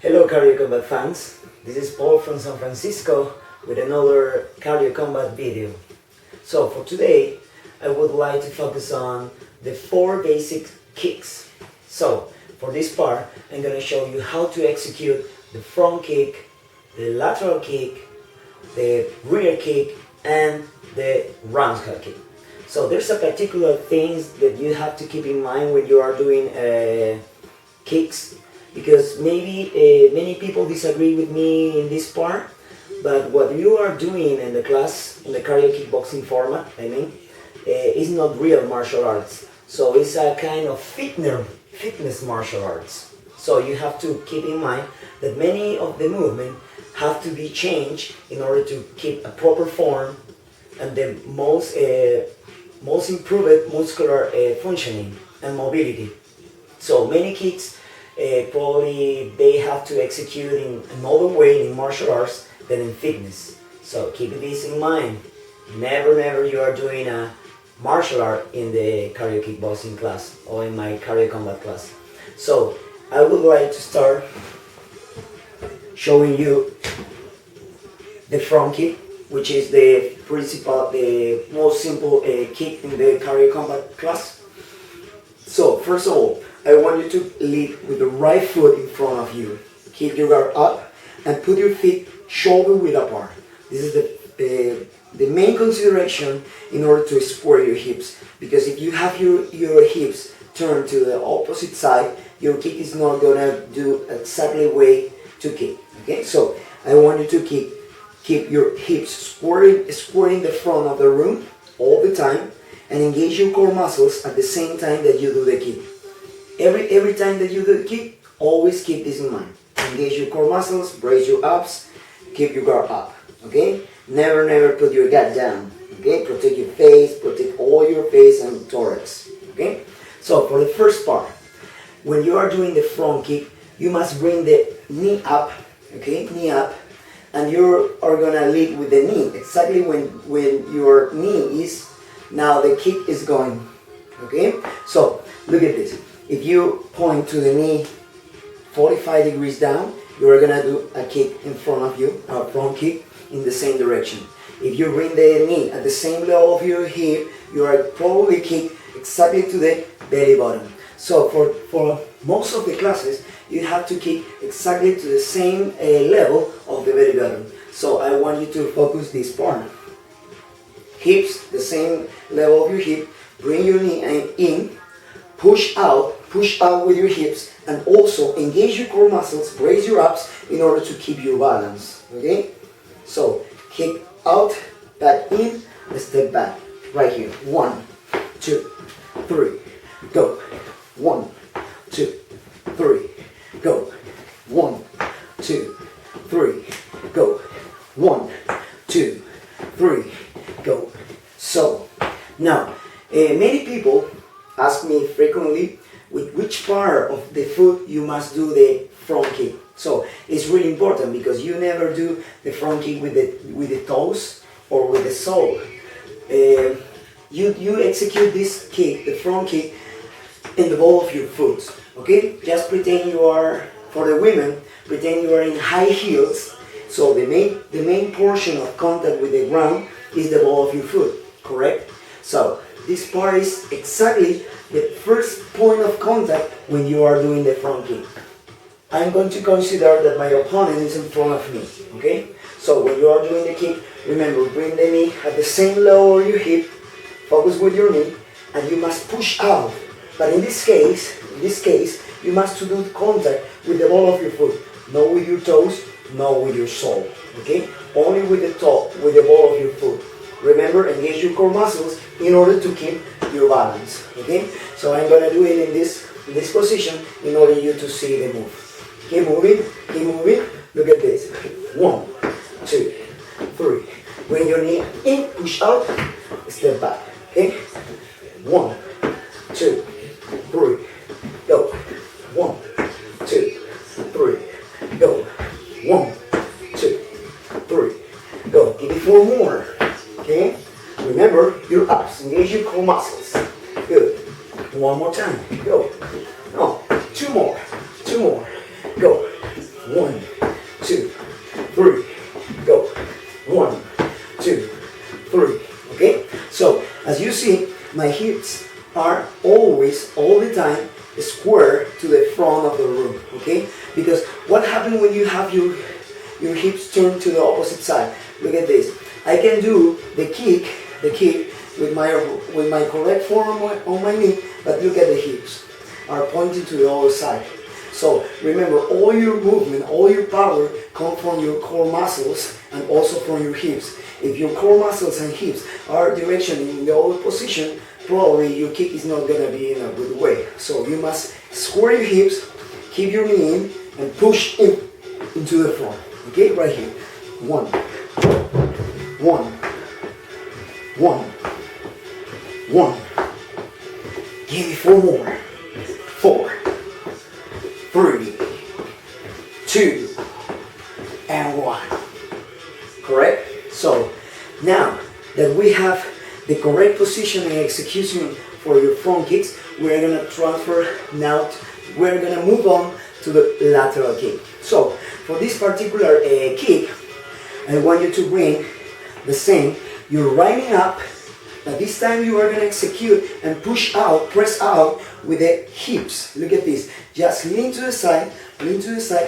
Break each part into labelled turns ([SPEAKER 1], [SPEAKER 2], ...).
[SPEAKER 1] Hello Cardio Combat fans, this is Paul from San Francisco with another Cardio Combat video. So for today, I would like to focus on the 4 basic kicks. So for this part, I'm going to show you how to execute the front kick, the lateral kick, the rear kick, and the roundhouse kick. So there's a particular things that you have to keep in mind when you are doing kicks, because maybe many people disagree with me in this part, but what you are doing in the class, in the cardio kickboxing format, is not real martial arts. So it's a kind of fitness martial arts. So you have to keep in mind that many of the movement have to be changed in order to keep a proper form and the most improved muscular functioning and mobility. So many kicks probably they have to execute in another way in martial arts than in fitness. So keep this in mind. Never you are doing a martial art in the cardio kickboxing class or in my cardio combat class. So I would like to start showing you the front kick, which is the most simple kick in the cardio combat class. So first of all, I want you to lead with the right foot in front of you. Keep your guard up and put your feet shoulder width apart. This is the main consideration in order to square your hips, because if you have your hips turned to the opposite side, your kick is not gonna do exactly way to kick. Okay, so I want you to keep your hips squaring the front of the room all the time and engage your core muscles at the same time that you do the kick. Every time that you do the kick, always keep this in mind. Engage your core muscles, brace your abs, keep your guard up. Okay? Never put your guard down. Okay? Protect your face, protect all your face and thorax. Okay? So for the first part, when you are doing the front kick, you must bring the knee up. Okay? Knee up. And you are gonna lead with the knee. Exactly when your knee is, now the kick is going. Okay? So look at this. If you point to the knee 45 degrees down, you are gonna do a kick in front of you, a front kick in the same direction. If you bring the knee at the same level of your hip, you are probably kick exactly to the belly button. So for most of the classes, you have to kick exactly to the same level of the belly button. So I want you to focus this part. Hips, the same level of your hip, bring your knee in, push out with your hips, and also engage your core muscles, brace your abs in order to keep your balance. Okay? So kick out, back in, step back. Right here. 1, 2, 3, go. 1, 2, 3, go. 1, 2, 3, go. 1, 2, 3, go. So now many people ask me frequently with which part of the foot you must do the front kick. So it's really important because you never do the front kick with the toes or with the sole. You execute this kick, the front kick, in the ball of your foot. Okay? Just pretend you are, for the women, pretend you are in high heels. So the main portion of contact with the ground is the ball of your foot. Correct? So this part is exactly the first point of contact when you are doing the front kick. I'm going to consider that my opponent is in front of me, okay? So when you are doing the kick, remember, bring the knee at the same level of your hip, focus with your knee, and you must push out. But in this case, you must do contact with the ball of your foot, not with your toes, not with your sole, okay? Only with the toe, with the ball of your foot. Remember, engage your core muscles in order to keep your balance. Okay? So I'm gonna do it in this position in order you to see the move. Keep moving, keep moving. Look at this. 1, 2, 3. Bring your knee in, push out, step back. Okay? 1, 2, 3, go. 1, 2, 3, go. 1, 2, 3, go. Give it 4 more. Okay? Remember your abs, engage your core muscles. Good. 1 more time. Go. No. 2 more. 2 more. Go. 1, 2, 3, go. 1, 2, 3. Okay? So, as you see, my hips are always, all the time, square to the front of the room. Okay? Because what happens when you have your hips turned to the opposite side? Look at this. I can do the kick with my correct form on my knee, but look at the hips are pointing to the other side. So remember, all your movement, all your power come from your core muscles and also from your hips. If your core muscles and hips are directioning in the other position, probably your kick is not gonna be in a good way. So you must square your hips, keep your knee in, and push into the front. Okay, right here. 1, 1, 1, 1. Give me 4 more. 4, 3, 2, and 1. Correct? So now that we have the correct position and execution for your front kicks, we're gonna we're gonna move on to the lateral kick. So for this particular kick, I want you to bring the same. You're riding up, but this time you are going to execute and push out, press out with the hips. Look at this. Just lean to the side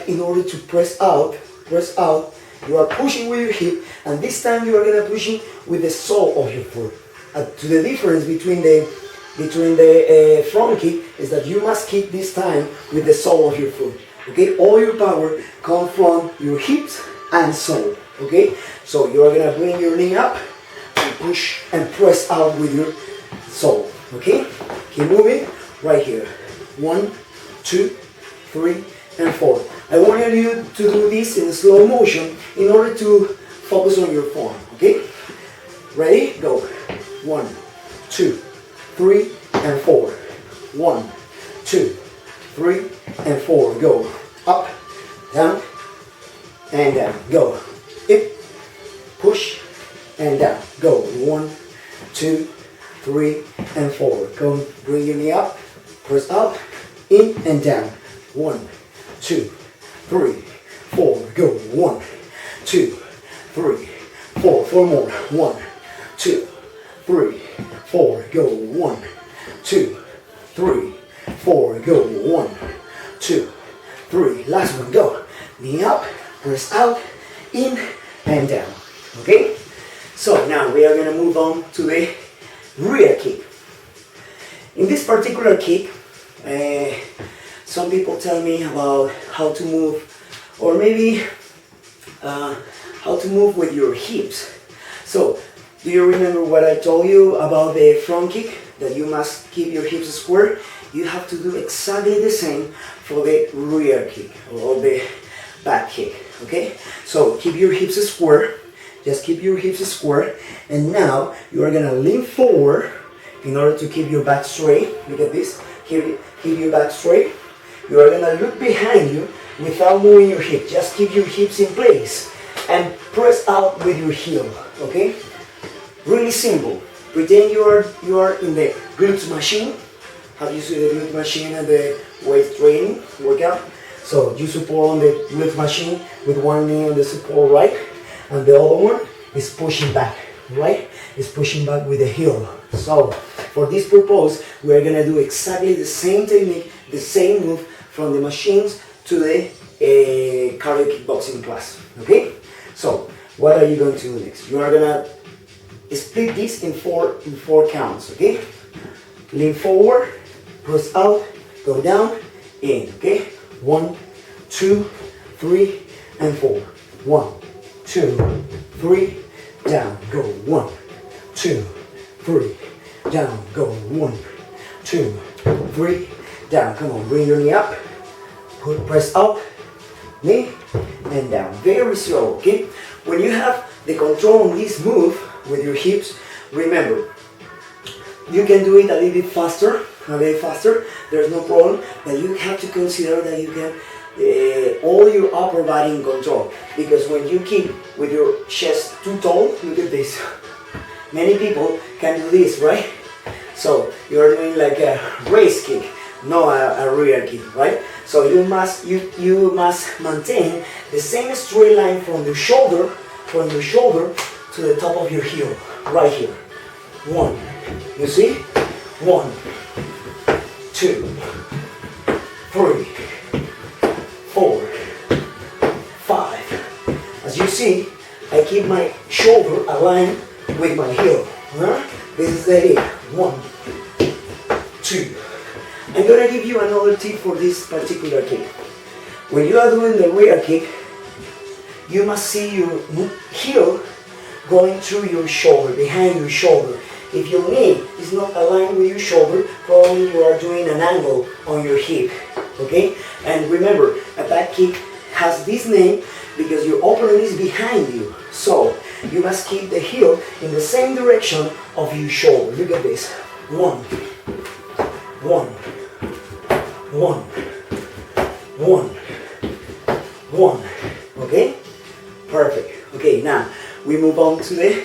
[SPEAKER 1] in order to press out. You are pushing with your hip, and this time you are going to pushing with the sole of your foot. To the difference between the front kick is that you must kick this time with the sole of your foot. Okay, all your power comes from your hips and sole. Okay, so you are going to bring your knee up and push and press out with your sole. Okay, keep moving right here. 1, 2, 3, and 4. I want you to do this in slow motion in order to focus on your form. Okay, ready? Go. 1, 2, 3, and 4. 1, 2, 3, and 4. Go. Up, down, and down. Go. Up, push, and down. Go. 1, 2, 3, and 4. Come, bring your knee up, press up, in and down. 1, 2, 3, 4. Go. 1, 2, 3, 4. 4 more. 1, 2, 3, 4. Go. 1, 2, 3, 4. Go. 1, 2, 3. Last one. Go. Knee up, press out, in and down. Okay? So now we are going to move on to the rear kick. In this particular kick, some people tell me about how to move, or maybe how to move with your hips. So, do you remember what I told you about the front kick? That you must keep your hips square. You have to do exactly the same for the rear kick or the back kick. Okay? So keep your hips square. Just keep your hips square. And now you are gonna lean forward in order to keep your back straight. Look at this. Keep your back straight. You are gonna look behind you without moving your hip. Just keep your hips in place and press out with your heel. Okay? Really simple. Pretend you are in the glutes machine. Have you seen the glute machine and the weight training workout? So you support on the glute machine with one knee on the support right, and the other one is pushing back, right? Is pushing back with the heel. So for this purpose, we are gonna do exactly the same technique, the same move from the machines to the cardio kickboxing class. Okay? So what are you going to do next? You are gonna split this in four counts. Okay? Lean forward, press out, go down, in. Okay? 1, 2, 3, and 4. 1, 2, 3, down. Go. 1, 2, 3, down. Go. 1, 2, 3, down. Come on, bring your knee up. Press up, knee, and down. Very slow. Okay? When you have the control on this move with your hips, remember, you can do it a little bit faster, there's no problem, but you have to consider that you can all your upper body in control, because when you keep with your chest too tall, look at this, many people can do this, right? So you're doing like a race kick, not a rear kick, right? So you must maintain the same straight line from your shoulder to the top of your heel, right here. 1, you see? 1, 2, 3, 4, 5. As you see, I keep my shoulder aligned with my heel. This is the idea. 1, 2. I'm gonna give you another tip for this particular kick. When you are doing the rear kick, you must see your heel going through your shoulder, behind your shoulder. If your knee is not aligned with your shoulder, probably you are doing an angle on your hip, okay? And remember, a back kick has this name because your opponent is behind you. So, you must keep the heel in the same direction of your shoulder. Look at this. 1, 1, 1, 1, 1, okay? Perfect. Okay, now we move on to the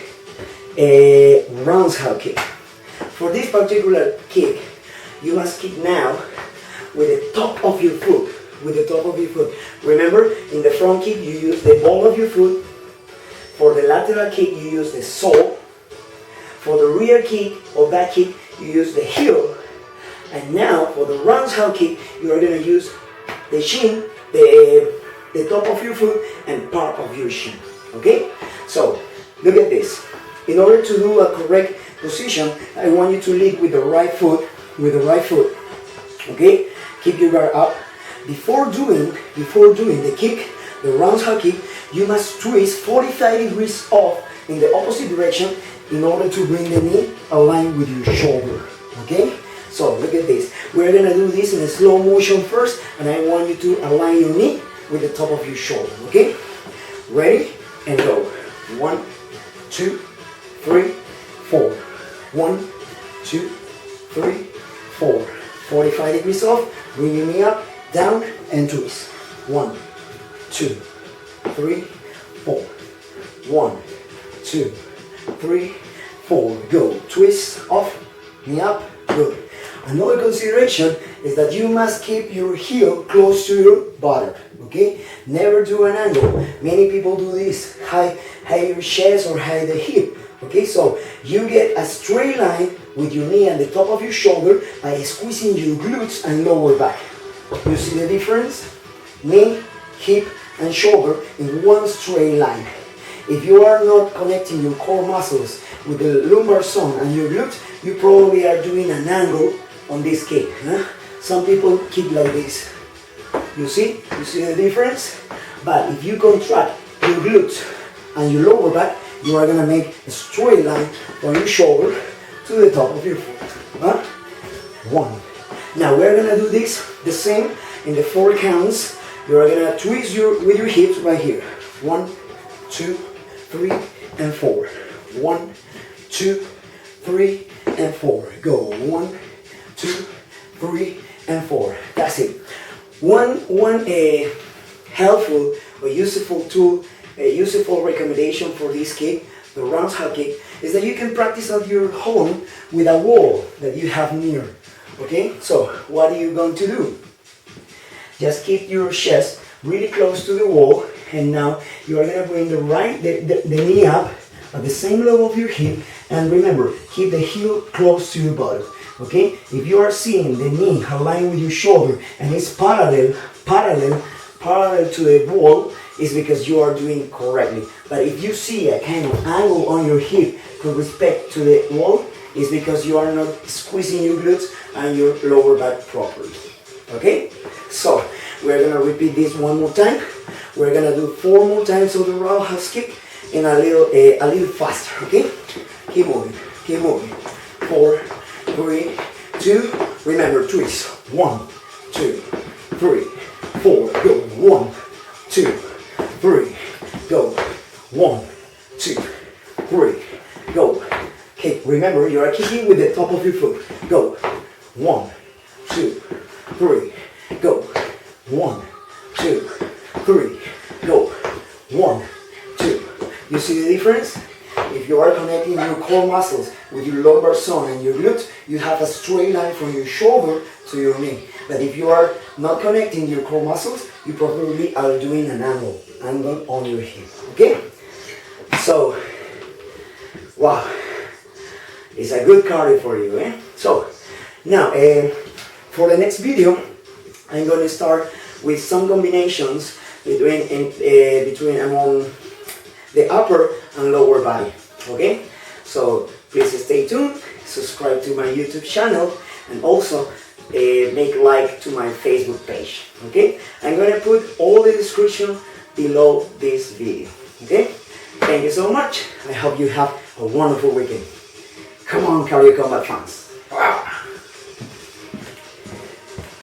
[SPEAKER 1] roundhouse kick. For this particular kick, you must kick now with the top of your foot. Remember, in the front kick, you use the ball of your foot. For the lateral kick, you use the sole. For the rear kick or back kick, you use the heel. And now, for the roundhouse kick, you are going to use the shin, the top of your foot, and part of your shin. Okay? So, look at this. In order to do a correct position, I want you to lead with the right foot, Okay? Keep your guard up. Before doing the kick, the roundhouse kick, you must twist 45 degrees off in the opposite direction in order to bring the knee aligned with your shoulder. Okay? So look at this. We're gonna do this in a slow motion first, and I want you to align your knee with the top of your shoulder. Okay? Ready? And go. 1, 2, 3, 4. 1, 2, 3, 4. 45 degrees off. Bring your knee up, down, and twist. 1, 2, 3, 4. 1, 2, 3, 4. Go. Twist off, knee up. Good. Another consideration is that you must keep your heel close to your bottom. Okay? Never do an angle. Many people do this. Hide your chest or hide the hip. Okay? So you get a straight line with your knee and the top of your shoulder by squeezing your glutes and lower back. You see the difference? Knee, hip, and shoulder in one straight line. If you are not connecting your core muscles with the lumbar zone and your glutes, you probably are doing an angle on this kick. Some people kick like this. You see the difference? But if you contract your glutes and your lower back, you are gonna make a straight line from your shoulder to the top of your foot. 1. Now we're gonna do this the same in the 4 counts. You are gonna twist with your hips right here. 1, 2, 3, and 4. 1, 2, 3, and 4. Go. 1, 2, 3, and 4. That's it. One helpful or useful tool, a useful recommendation for this kick, the roundhouse kick, is that you can practice at your home with a wall that you have near. Okay? So what are you going to do? Just keep your chest really close to the wall, and now you are going to bring the knee up at the same level of your hip, and remember, keep the heel close to your bottom. Okay? If you are seeing the knee aligned with your shoulder and it's parallel to the wall, it's because you are doing correctly. But if you see a kind of angle on your hip with respect to the wall, it's because you are not squeezing your glutes and your lower back properly. Okay? So we're gonna repeat this one more time. We're gonna do 4 more times of the roundhouse kick in a little faster. Okay? Keep moving. 4, 3, 2. Remember, twist. 1, 2, 3, 4. Go. 1, 2, 3. Go. 1, 2, 3. Go. Okay. Remember, you are kicking with the top of your foot. Go. 1, 2, 3. Go. 1, 2, 3. Go. 1, 2. You see the difference? if you are connecting your core muscles with your lumbar zone and your glutes, you have a straight line from your shoulder to your knee. But if you are not connecting your core muscles, you probably are doing an angle on your hip. Okay? So, wow, it's a good cardio for you. So, now for the next video, I'm going to start with some combinations between among the upper and lower body. Okay, so please stay tuned, subscribe to my YouTube channel, and also make like to my Facebook page. Okay, I'm gonna put all the description below this video. Okay, thank you so much. I hope you have a wonderful weekend. Come on, Cardio Combat fans.